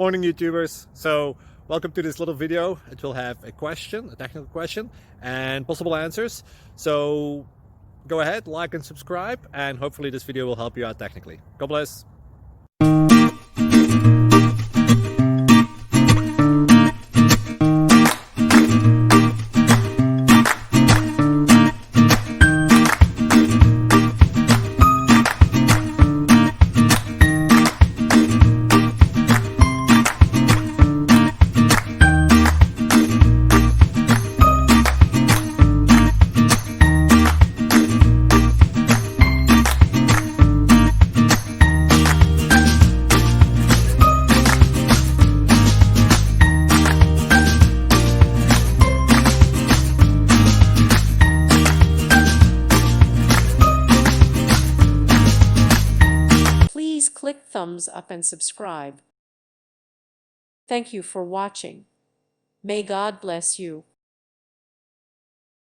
Morning YouTubers. So welcome to this little video. It will have a question, a technical question, and possible answers. So go ahead, like and subscribe, and hopefully this video will help you out technically. God bless. Please click thumbs up and subscribe. Thank you for watching. May God bless you.